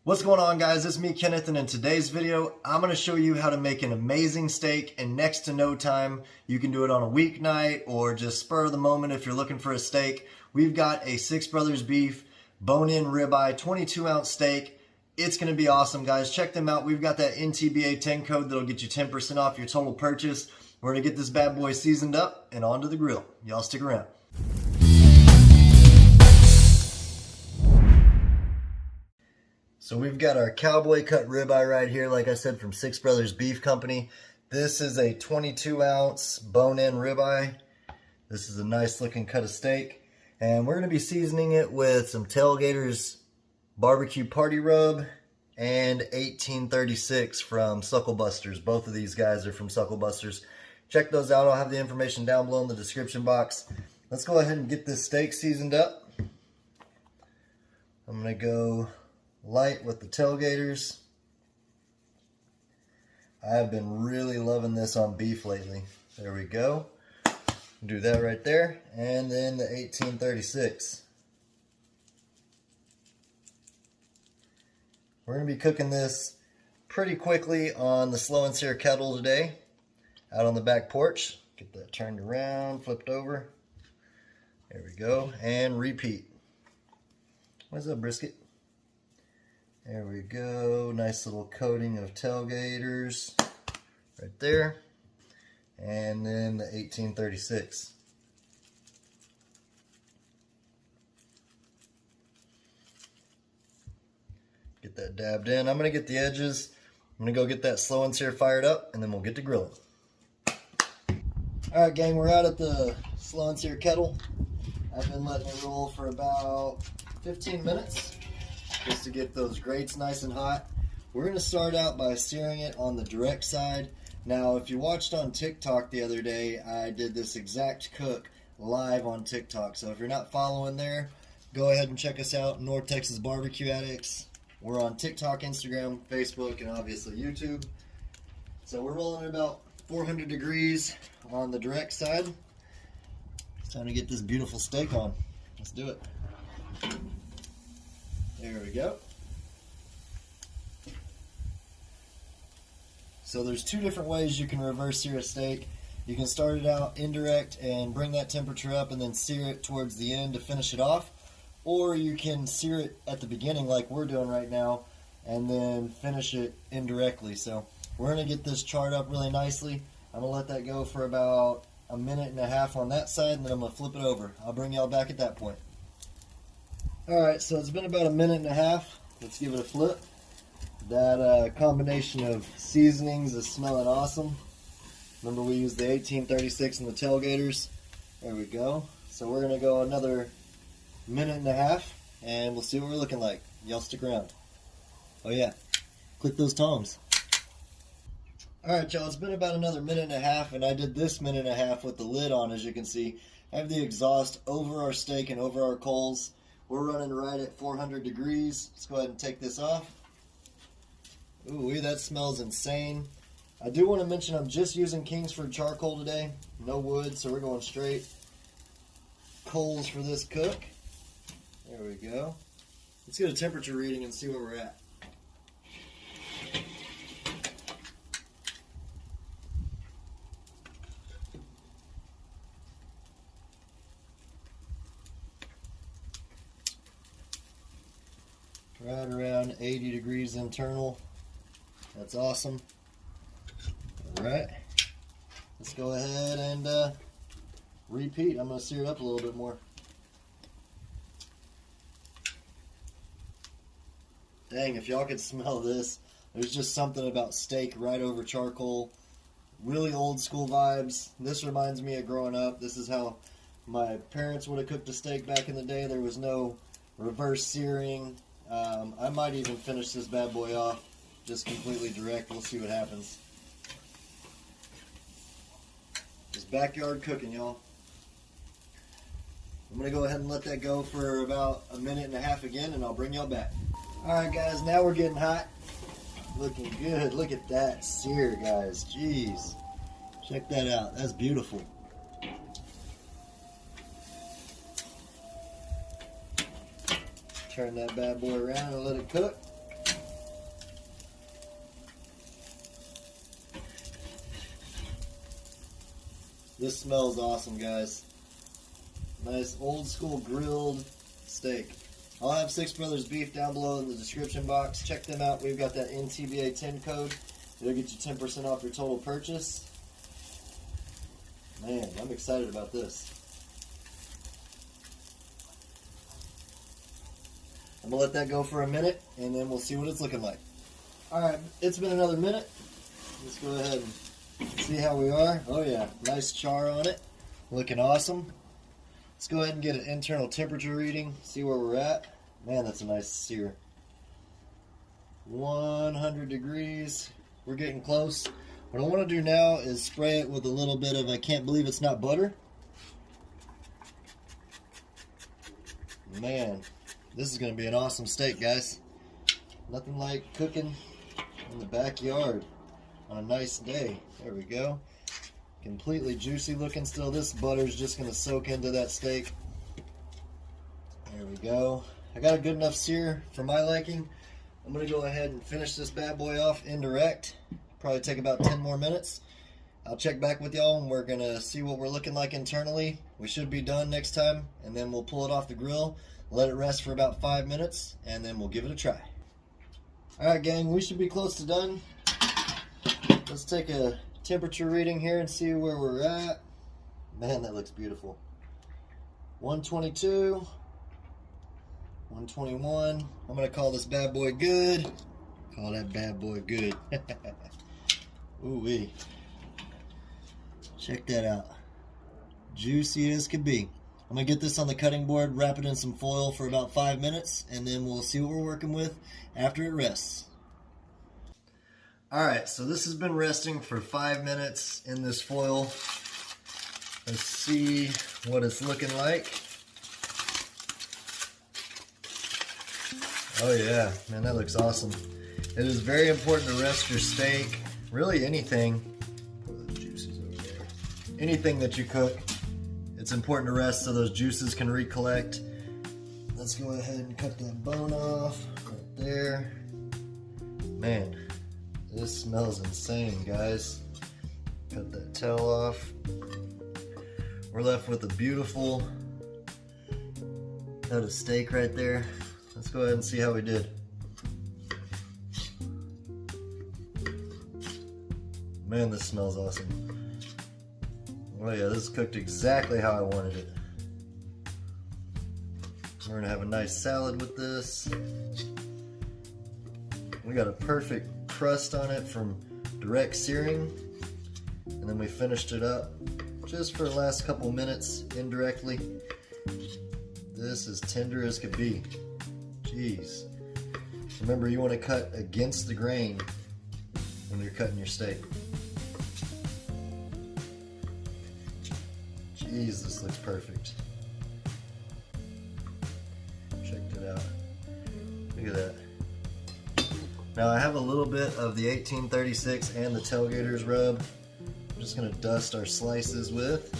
What's going on, guys? It's me, Kenneth, and in today's video, I'm going to show you how to make an amazing steak in next to no time. You can do it on a weeknight or just spur of the moment if you're looking for a steak. We've got a Six Brothers beef, bone-in ribeye, 22-ounce steak. It's going to be awesome, guys. Check them out. We've got that NTBA 10 code that'll get you 10% off your total purchase. We're going to get this bad boy seasoned up and onto the grill. Y'all stick around. So we've got our cowboy cut ribeye right here, like I said, from Six Brothers Beef Company. This is a 22-ounce bone-in ribeye. This is a nice looking cut of steak. And we're going to be seasoning it with some Tailgaters barbecue party rub and 1836 from Sucklebusters. Both of these guys are from Sucklebusters. Check those out. I'll have the information down below in the description box. Let's go ahead and get this steak seasoned up. I'm going to go light with the Tailgaters. I have been really loving this on beef lately. There we go. Do that right there. And then the 1836. We're going to be cooking this pretty quickly on the slow and sear kettle today, out on the back porch. Get that turned around, flipped over. There we go. And repeat. What's up, brisket? There we go, nice little coating of Tailgaters right there. And then the 1836. Get that dabbed in. I'm going to get the edges. I'm going to go get that slow and sear fired up, and then we'll get to grilling. Alright, gang, we're out at the slow and sear kettle. I've been letting it roll for about 15 minutes. Just to get those grates nice and hot. We're going to start out by searing it on the direct side. Now, if you watched on TikTok the other day, I did this exact cook live on TikTok. So if you're not following there, go ahead and check us out, North Texas Barbecue Addicts. We're on TikTok, Instagram, Facebook, and obviously YouTube. So we're rolling at about 400 degrees on the direct side. It's time to get this beautiful steak on. Let's do it. There we go. So there's two different ways you can reverse sear a steak. You can start it out indirect and bring that temperature up and then sear it towards the end to finish it off. Or you can sear it at the beginning like we're doing right now and then finish it indirectly. So we're going to get this charred up really nicely. I'm going to let that go for about a minute and a half on that side, and then I'm going to flip it over. I'll bring y'all back at that point. Alright, so it's been about a minute and a half. Let's give it a flip. That combination of seasonings is smelling awesome. Remember, we used the 1836 and the Tailgaters. There we go. So we're going to go another minute and a half, and we'll see what we're looking like. Y'all stick around. Oh yeah, click those tongs. Alright, y'all, it's been about another minute and a half, and I did this minute and a half with the lid on, as you can see. I have the exhaust over our steak and over our coals. We're running right at 400 degrees. Let's go ahead and take this off. Ooh, that smells insane. I do want to mention I'm just using Kingsford charcoal today. No wood, so we're going straight coals for this cook. There we go. Let's get a temperature reading and see where we're at. Right around 80 degrees internal. That's awesome. Alright. Let's go ahead and repeat. I'm going to sear it up a little bit more. Dang, if y'all could smell this. There's just something about steak right over charcoal. Really old school vibes. This reminds me of growing up. This is how my parents would have cooked a steak back in the day. There was no reverse searing. I might even finish this bad boy off just completely direct. We'll see what happens. Just backyard cooking, y'all. I'm going to go ahead and let that go for about a minute and a half again, and I'll bring y'all back. Alright, guys, now we're getting hot. Looking good. Look at that sear, guys. Jeez. Check that out. That's beautiful. Turn that bad boy around and let it cook. This smells awesome, guys. Nice old school grilled steak. I'll have Six Brothers Beef down below in the description box. Check them out. We've got that NTBA 10 code. It'll get you 10% off your total purchase. Man, I'm excited about this. I'm going to let that go for a minute, and then we'll see what it's looking like. Alright, it's been another minute. Let's go ahead and see how we are. Oh yeah, nice char on it. Looking awesome. Let's go ahead and get an internal temperature reading, see where we're at. Man, that's a nice sear. 100 degrees. We're getting close. What I want to do now is spray it with a little bit of, I can't believe it's not butter. Man, this is going to be an awesome steak, guys. Nothing like cooking in the backyard on a nice day. There we go. Completely juicy looking still. This butter is just going to soak into that steak. There we go. I got a good enough sear for my liking. I'm going to go ahead and finish this bad boy off indirect. Probably take about 10 more minutes. I'll check back with y'all and we're going to see what we're looking like internally. We should be done next time, and then we'll pull it off the grill, let it rest for about 5 minutes, and then we'll give it a try. Alright gang, we should be close to done. Let's take a temperature reading here and see where we're at. Man, that looks beautiful. 122, 121. I'm going to call this bad boy good. Call that bad boy good. Ooh-wee. Check that out. Juicy as could be. I'm going to get this on the cutting board, wrap it in some foil for about 5 minutes, and then we'll see what we're working with after it rests. Alright, so this has been resting for 5 minutes in this foil. Let's see what it's looking like. Oh yeah, man, that looks awesome. It is very important to rest your steak, really anything. Put those juices over there. Anything that you cook, it's important to rest so those juices can recollect. Let's go ahead and cut that bone off right there. Man, this smells insane, guys. Cut that tail off. We're left with a beautiful head of steak right there. Let's go ahead and see how we did. Man, this smells awesome. Oh yeah, this is cooked exactly how I wanted it. We're gonna have a nice salad with this. We got a perfect crust on it from direct searing, and then we finished it up just for the last couple minutes indirectly. This is tender as could be. Jeez. Remember, you want to cut against the grain when you're cutting your steak. Jeez, this looks perfect. Checked it out. Look at that. Now I have a little bit of the 1836 and the Tailgaters rub. I'm just going to dust our slices with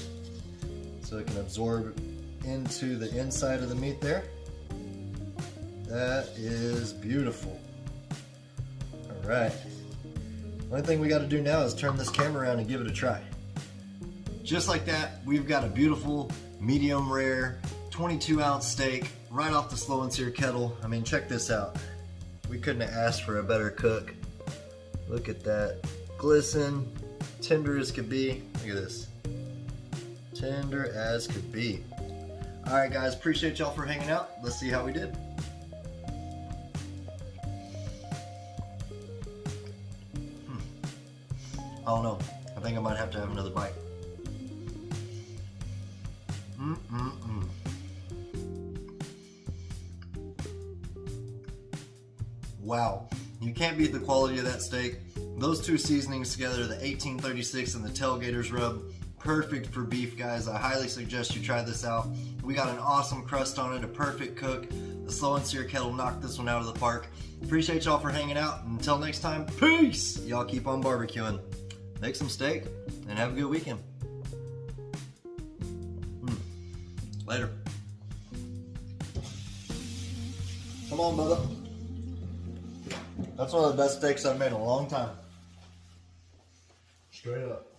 so it can absorb into the inside of the meat there. That is beautiful. Alright. Only thing we got to do now is turn this camera around and give it a try. Just like that, we've got a beautiful medium rare 22-ounce steak right off the slow and sear kettle. I mean, check this out. We couldn't have asked for a better cook. Look at that. Glisten, tender as could be. Look at this. Tender as could be. Alright guys, appreciate y'all for hanging out. Let's see how we did. I don't know. I think I might have to have another bite. Wow. You can't beat the quality of that steak. Those two seasonings together, the 1836 and the Tailgaters rub, perfect for beef, guys. I highly suggest you try this out. We got an awesome crust on it, a perfect cook. The slow and sear kettle knocked this one out of the park. Appreciate y'all for hanging out. Until next time, peace! Y'all keep on barbecuing. Make some steak and have a good weekend. Later. Come on, Bubba. That's one of the best steaks I've made in a long time. Straight up.